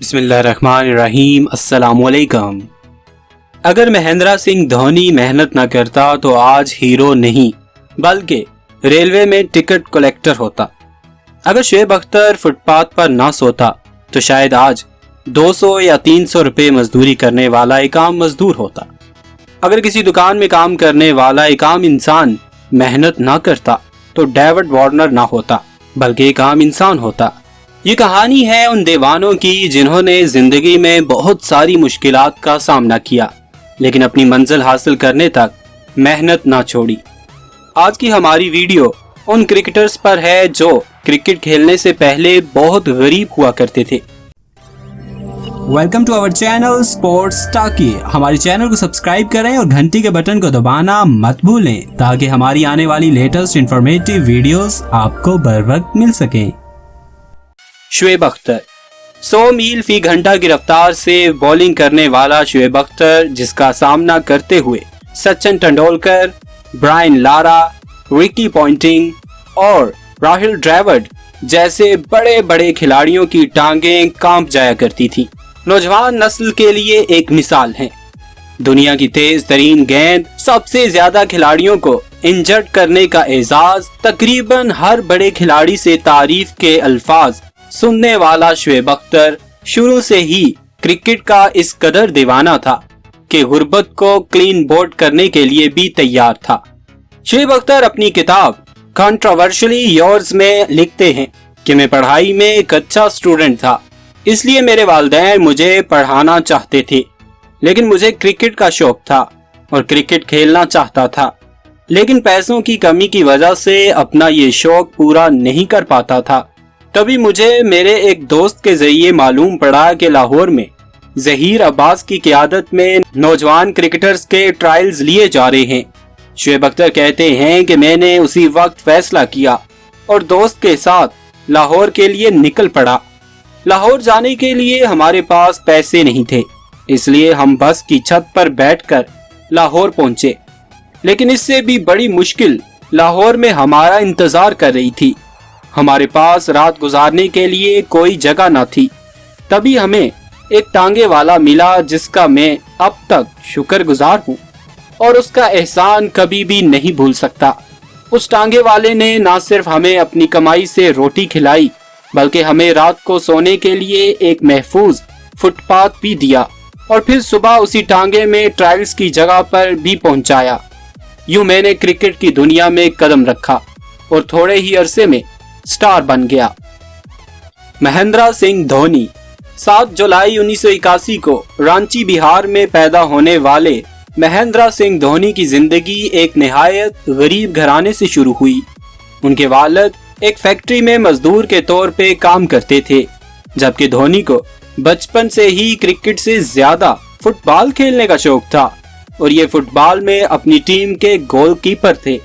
बिस्मिल्लाहिर्रहमानिर्रहीम। अस्सलामुअलैकुम। अगर महेंद्र सिंह धोनी मेहनत न करता तो आज हीरो नहीं बल्कि रेलवे में टिकट कलेक्टर होता। अगर शुएब अख्तर फुटपाथ पर ना सोता तो शायद आज 200 या 300 रुपए मजदूरी करने वाला एक आम मजदूर होता। अगर किसी दुकान में काम करने वाला एक आम इंसान मेहनत ना करता तो डेविड वार्नर ना होता बल्कि एक आम इंसान होता। ये कहानी है उन दीवानों की जिन्होंने जिंदगी में बहुत सारी मुश्किलात का सामना किया लेकिन अपनी मंजिल हासिल करने तक मेहनत ना छोड़ी। आज की हमारी वीडियो उन क्रिकेटर्स पर है जो क्रिकेट खेलने से पहले बहुत गरीब हुआ करते थे। Welcome to our channel sports टाकी। हमारे चैनल को सब्सक्राइब करें और घंटी के बटन को दबाना मत भूलें ताकि हमारी आने वाली लेटेस्ट इंफॉर्मेटिव वीडियोस आपको बर वक्त मिल सकें। शुएब अख्तर 100 मील फी घंटा की रफ्तार से बॉलिंग करने वाला शुएब अख्तर, जिसका सामना करते हुए Sachin Tendulkar, Brian Lara, Ricky Ponting और राहुल द्रविड़ जैसे बड़े बड़े खिलाड़ियों की टांगें कांप जाया करती थी। नौजवान नस्ल के लिए एक मिसाल है। दुनिया की तेज तरीन गेंद, सबसे ज्यादा खिलाड़ियों को इंजर्ड करने का एजाज, तकरीबन हर बड़े खिलाड़ी से तारीफ के अल्फाज सुनने वाला शुएब अख्तर शुरू से ही क्रिकेट का इस कदर दीवाना था कि गुर्बत को क्लीन बोर्ड करने के लिए भी तैयार था। शुएब अख्तर अपनी किताब कंट्रोवर्शियली योर्स में लिखते हैं कि मैं पढ़ाई में एक अच्छा स्टूडेंट था, इसलिए मेरे वालिदैन मुझे पढ़ाना चाहते थे, लेकिन मुझे क्रिकेट का शौक था और क्रिकेट खेलना चाहता था, लेकिन पैसों की कमी की वजह से अपना ये शौक पूरा नहीं कर पाता था। तभी मुझे मेरे एक दोस्त के जरिए मालूम पड़ा कि लाहौर में जहीर अब्बास की क़ियादत में नौजवान क्रिकेटर्स के ट्रायल्स लिए जा रहे हैं। शुएब अख्तर कहते हैं कि मैंने उसी वक्त फैसला किया और दोस्त के साथ लाहौर के लिए निकल पड़ा। लाहौर जाने के लिए हमारे पास पैसे नहीं थे, इसलिए हम बस की छत पर बैठकर लाहौर पहुंचे, लेकिन इससे भी बड़ी मुश्किल लाहौर में हमारा इंतजार कर रही थी। हमारे पास रात गुजारने के लिए कोई जगह न थी। तभी हमें एक टांगे वाला मिला जिसका मैं अब तक शुक्रगुजार हूँ और उसका एहसान कभी भी नहीं भूल सकता। उस टांगे वाले ने न सिर्फ हमें अपनी कमाई से रोटी खिलाई बल्कि हमें रात को सोने के लिए एक महफूज फुटपाथ भी दिया और फिर सुबह उसी टांगे में ट्रायल्स की जगह पर भी पहुंचाया। यूं मैंने क्रिकेट की दुनिया में कदम रखा और थोड़े ही अरसे में स्टार बन गया। महेंद्र सिंह धोनी 7 जुलाई 1981 को रांची बिहार में पैदा होने वाले महेंद्र सिंह धोनी की जिंदगी एक निहायत गरीब घराने से शुरू हुई। उनके वालिद एक फैक्ट्री में मजदूर के तौर पे काम करते थे, जबकि धोनी को बचपन से ही क्रिकेट से ज्यादा फुटबॉल खेलने का शौक था और ये फुटबॉल में अपनी टीम के गोलकीपर थे।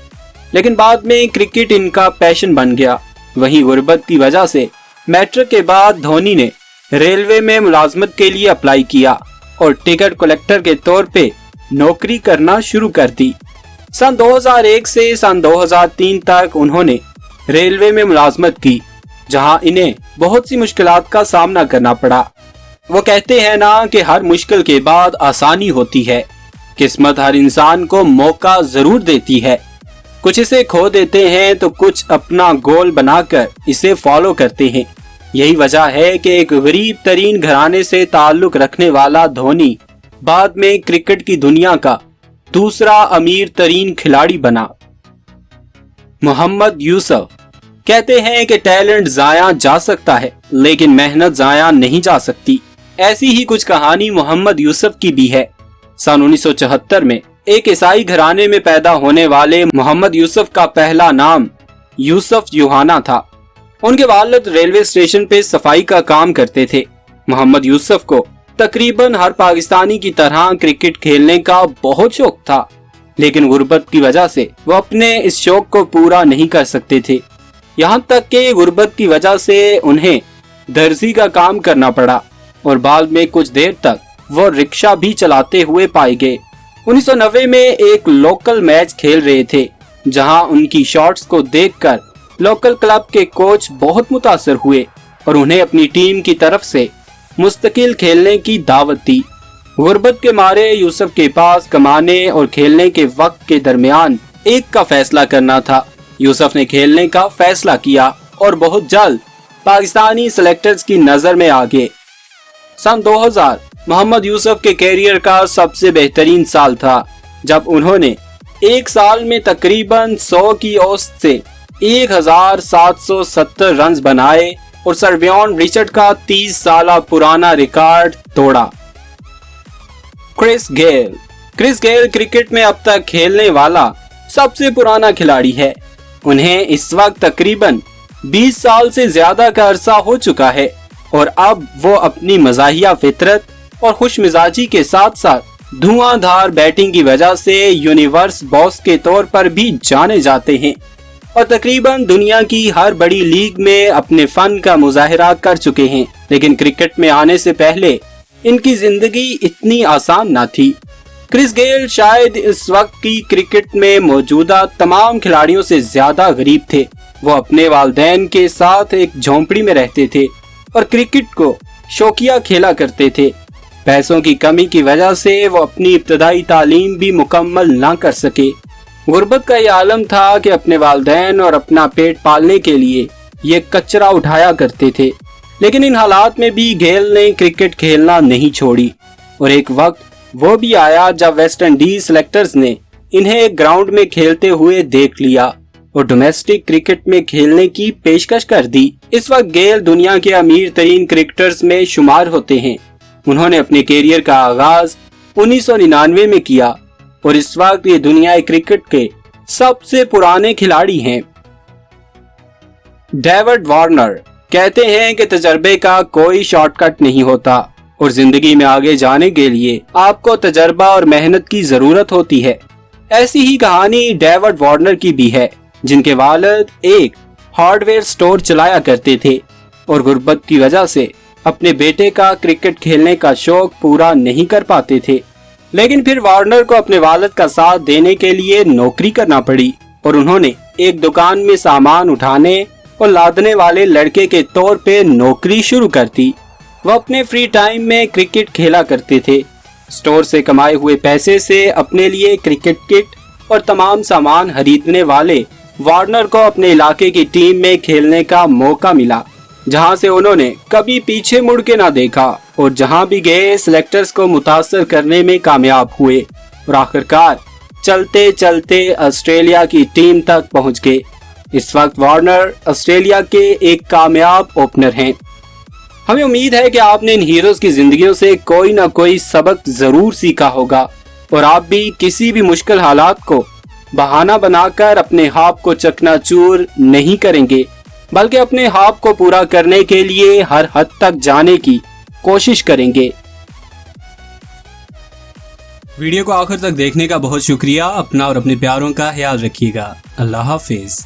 लेकिन बाद में क्रिकेट इनका पैशन बन गया। वहीं गुर्बत की वजह से मैट्रिक के बाद धोनी ने रेलवे में मुलाजमत के लिए अप्लाई किया और टिकट कलेक्टर के तौर पे नौकरी करना शुरू कर दी। सन 2001 से सन 2003 तक उन्होंने रेलवे में मुलाजमत की, जहां इन्हें बहुत सी मुश्किलात का सामना करना पड़ा। वो कहते हैं ना कि हर मुश्किल के बाद आसानी होती है। किस्मत हर इंसान को मौका जरूर देती है। कुछ इसे खो देते हैं तो कुछ अपना गोल बनाकर इसे फॉलो करते हैं। यही वजह है कि एक गरीब तरीन घराने से ताल्लुक रखने वाला धोनी बाद में क्रिकेट की दुनिया का दूसरा अमीर तरीन खिलाड़ी बना। मोहम्मद यूसुफ कहते हैं कि टैलेंट जाया जा सकता है लेकिन मेहनत जाया नहीं जा सकती। ऐसी ही कुछ कहानी मोहम्मद यूसुफ की भी है। सन 1974 में एक ईसाई घराने में पैदा होने वाले मोहम्मद यूसुफ का पहला नाम यूसुफ यूहाना था। उनके वालिद रेलवे स्टेशन पे सफाई का काम करते थे। मोहम्मद यूसुफ को तकरीबन हर पाकिस्तानी की तरह क्रिकेट खेलने का बहुत शौक था, लेकिन गुर्बत की वजह से वो अपने इस शौक को पूरा नहीं कर सकते थे। यहाँ तक कि गुर्बत की वजह से उन्हें दर्जी का काम करना पड़ा और बाद में कुछ देर तक वो रिक्शा भी चलाते हुए पाए गए। 1990 में एक लोकल मैच खेल रहे थे, जहां उनकी शॉट्स को देखकर लोकल क्लब के कोच बहुत मुतासर हुए और उन्हें अपनी टीम की तरफ से मुस्तकिल खेलने की दावत दी। गुर्बत के मारे यूसुफ के पास कमाने और खेलने के वक्त के दरमियान एक का फैसला करना था। यूसुफ ने खेलने का फैसला किया और बहुत जल्द पाकिस्तानी सेलेक्टर्स की नजर में आ गए। सन 2000 मोहम्मद यूसुफ के कैरियर का सबसे बेहतरीन साल था, जब उन्होंने एक साल में तकरीबन 100 की औसत से 1770 रन बनाए और सरवियन रिचर्ड का 30 साल पुराना रिकॉर्ड तोड़ा। क्रिस गेल क्रिकेट में अब तक खेलने वाला सबसे पुराना खिलाड़ी है। उन्हें इस वक्त तकरीबन 20 साल से ज्यादा का अरसा हो चुका है और अब वो अपनी मज़ाहिया फितरत और खुश मिजाजी के साथ साथ धुआंधार बैटिंग की वजह से यूनिवर्स बॉस के तौर पर भी जाने जाते हैं और तकरीबन दुनिया की हर बड़ी लीग में अपने फन का मुजाहिरा कर चुके हैं। लेकिन क्रिकेट में आने से पहले इनकी जिंदगी इतनी आसान ना थी। क्रिस गेल शायद इस वक्त की क्रिकेट में मौजूदा तमाम खिलाड़ियों से ज्यादा गरीब थे। वो अपने वालिदैन के साथ एक झोंपड़ी में रहते थे और क्रिकेट को शौकिया खेला करते थे। पैसों की कमी की वजह से वो अपनी इब्तदाई तालीम भी मुकम्मल ना कर सके। गुर्बत का ये आलम था कि अपने वालिदैन और अपना पेट पालने के लिए ये कचरा उठाया करते थे। लेकिन इन हालात में भी गेल ने क्रिकेट खेलना नहीं छोड़ी और एक वक्त वो भी आया जब वेस्ट इंडीज सेलेक्टर्स ने इन्हें एक ग्राउंड में खेलते हुए देख लिया और डोमेस्टिक क्रिकेट में खेलने की पेशकश कर दी। इस वक्त गेल दुनिया के अमीर तरीन क्रिकेटर्स में शुमार होते हैं। उन्होंने अपने कैरियर का आगाज 1999 में किया और इस वक्त ये दुनिया क्रिकेट के सबसे पुराने खिलाड़ी हैं। डेविड वार्नर कहते हैं कि तजर्बे का कोई शॉर्टकट नहीं होता और जिंदगी में आगे जाने के लिए आपको तजर्बा और मेहनत की जरूरत होती है। ऐसी ही कहानी डेविड वार्नर की भी है, जिनके वालिद एक हार्डवेयर स्टोर चलाया करते थे और गुर्बत की वजह से अपने बेटे का क्रिकेट खेलने का शौक पूरा नहीं कर पाते थे। लेकिन फिर वार्नर को अपने वालिद का साथ देने के लिए नौकरी करना पड़ी और उन्होंने एक दुकान में सामान उठाने और लादने वाले लड़के के तौर पे नौकरी शुरू कर दी। वो अपने फ्री टाइम में क्रिकेट खेला करते थे। स्टोर से कमाए हुए पैसे से अपने लिए क्रिकेट किट और तमाम सामान खरीदने वाले वार्नर को अपने इलाके की टीम में खेलने का मौका मिला, जहां से उन्होंने कभी पीछे मुड़ के ना देखा और जहां भी गए सिलेक्टर्स को मुतासर करने में कामयाब हुए और आखिरकार चलते चलते ऑस्ट्रेलिया की टीम तक पहुंच गए। इस वक्त वार्नर ऑस्ट्रेलिया के एक कामयाब ओपनर हैं। हमें उम्मीद है कि आपने इन हीरोज की जिंदगियों से कोई ना कोई सबक जरूर सीखा होगा और आप भी किसी भी मुश्किल हालात को बहाना बनाकर अपने ख्वाब को चकनाचूर नहीं करेंगे, बल्कि अपने ख्वाब को पूरा करने के लिए हर हद तक जाने की कोशिश करेंगे। वीडियो को आखिर तक देखने का बहुत शुक्रिया। अपना और अपने प्यारों का ख्याल रखिएगा। अल्लाह हाफिज।